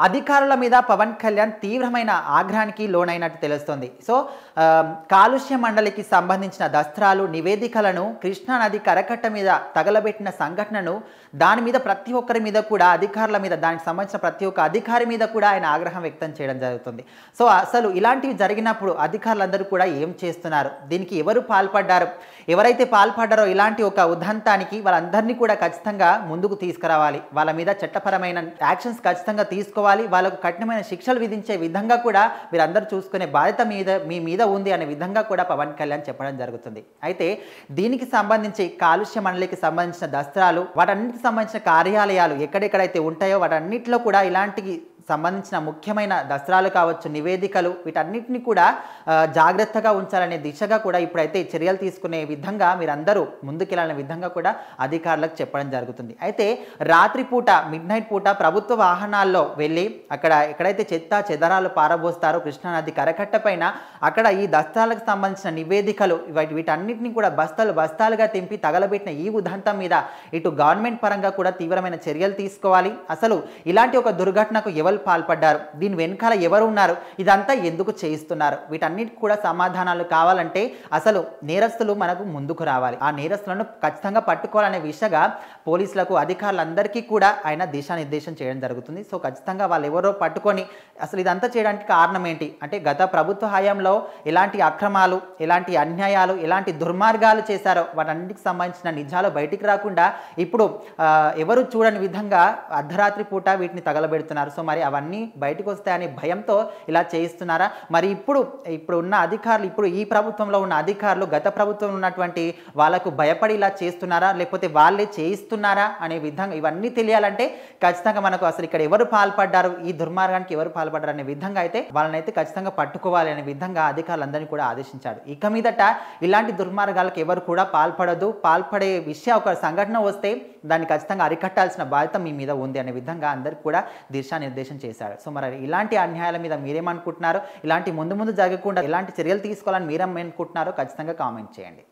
అధికారుల మీద పవన్ కళ్యాణ్ తీవ్రమైన ఆగ్రహానికి లోనైనట్టు తెలుస్తోంది. సో కాలుష్య మండలికి సంబంధించిన దస్త్రాలు నివేదికలను కృష్ణానది కరకట్ట మీద తగలబెట్టిన సంఘటనను దాని మీద ప్రతి ఒక్కరి మీద కూడా అధికారుల మీద దానికి సంబంధించిన ప్రతి ఒక్క అధికారి మీద కూడా ఆయన ఆగ్రహం వ్యక్తం చేయడం జరుగుతుంది. సో అసలు ఇలాంటివి జరిగినప్పుడు అధికారులందరూ కూడా ఏం చేస్తున్నారు, దీనికి ఎవరు పాల్పడ్డారు, ఎవరైతే పాల్పడ్డారో ఇలాంటి ఒక ఉదంతానికి వాళ్ళందరినీ కూడా ఖచ్చితంగా ముందుకు తీసుకురావాలి, వాళ్ళ మీద చట్టపరమైన యాక్షన్స్ ఖచ్చితంగా తీసుకోవాలి, వాళ్ళకు కఠినమైన శిక్షలు విధించే విధంగా కూడా మీరందరూ చూసుకునే బాధ్యత మీ మీద ఉంది అనే విధంగా కూడా పవన్ కళ్యాణ్ చెప్పడం జరుగుతుంది. అయితే దీనికి సంబంధించి కాలుష్య మండలికి సంబంధించిన దస్త్రాలు వాటన్నిటికి సంబంధించిన కార్యాలయాలు ఎక్కడెక్కడైతే ఉంటాయో వాటన్నిటిలో కూడా ఇలాంటి సంబంధించిన ముఖ్యమైన దస్త్రాలు కావచ్చు, నివేదికలు వీటన్నిటిని కూడా జాగ్రత్తగా ఉంచాలనే దిశగా కూడా ఇప్పుడైతే చర్యలు తీసుకునే విధంగా మీరందరూ ముందుకెళ్ళాలనే విధంగా కూడా అధికారులకు చెప్పడం జరుగుతుంది. అయితే రాత్రిపూట మిడ్నైట్ పూట ప్రభుత్వ వాహనాల్లో వెళ్ళి అక్కడ ఎక్కడైతే చెత్త చెదరాలు పారబోస్తారో కృష్ణానది కరకట్ట పైన అక్కడ ఈ దస్త్రాలకు సంబంధించిన నివేదికలు వీటన్నిటిని కూడా బస్తాలుగా తెంపి తగలబెట్టిన ఈ ఉదంతం మీద ఇటు గవర్నమెంట్ పరంగా కూడా తీవ్రమైన చర్యలు తీసుకోవాలి. అసలు ఇలాంటి ఒక దుర్ఘటనకు ఎవరు పాల్పడ్డారు, దీని వెనకాల ఎవరు ఉన్నారు, ఇదంతా ఎందుకు చేయిస్తున్నారు, వీటన్నిటికి కూడా సమాధానాలు కావాలంటే అసలు నేరస్తులు మనకు ముందుకు రావాలి. ఆ నేరస్తులను ఖచ్చితంగా పట్టుకోవాలనే విషయంగా పోలీసులకు అధికారులందరికీ కూడా ఆయన దిశానిర్దేశం చేయడం జరుగుతుంది. సో ఖచ్చితంగా వాళ్ళు ఎవరో పట్టుకొని అసలు ఇదంతా చేయడానికి కారణం ఏంటి అంటే గత ప్రభుత్వ హయాంలో ఎలాంటి అక్రమాలు, ఎలాంటి అన్యాయాలు, ఎలాంటి దుర్మార్గాలు చేశారో వాటన్నిటికి సంబంధించిన నిజాలు బయటికి రాకుండా ఇప్పుడు ఎవరు చూడని విధంగా అర్ధరాత్రి పూట వీటిని తగలబెడుతున్నారు. సో మరి అవన్నీ బయటకు వస్తాయనే భయంతో ఇలా చేయిస్తున్నారా, మరి ఇప్పుడు ఉన్న అధికారులు, ఇప్పుడు ఈ ప్రభుత్వంలో ఉన్న అధికారులు గత ప్రభుత్వంలో ఉన్నటువంటి వాళ్ళకు భయపడి ఇలా చేస్తున్నారా లేకపోతే వాళ్ళే చేయిస్తున్నారా అనే విధంగా ఇవన్నీ తెలియాలంటే ఖచ్చితంగా మనకు అసలు ఇక్కడ ఎవరు పాల్పడ్డారు, ఈ దుర్మార్గానికి ఎవరు పాల్పడ్డారు అనే విధంగా అయితే వాళ్ళనైతే ఖచ్చితంగా పట్టుకోవాలి అనే విధంగా అధికారులందరినీ కూడా ఆదేశించాడు. ఇక మీదట ఇలాంటి దుర్మార్గాలకు ఎవరు కూడా పాల్పడదు, పాల్పడే విషయం ఒక సంఘటన వస్తే దాన్ని ఖచ్చితంగా అరికట్టాల్సిన బాధ్యత మీ మీద ఉంది అనే విధంగా అందరికి కూడా దిశానిర్దేశం చేశారు. సో మరి ఇలాంటి అన్యాయాల మీద మీరేమనుకుంటున్నారో, ఇలాంటి ముందు జరగకుండా ఎలాంటి చర్యలు తీసుకోవాలని మీరేమనుకుంటున్నారో ఖచ్చితంగా కామెంట్ చేయండి.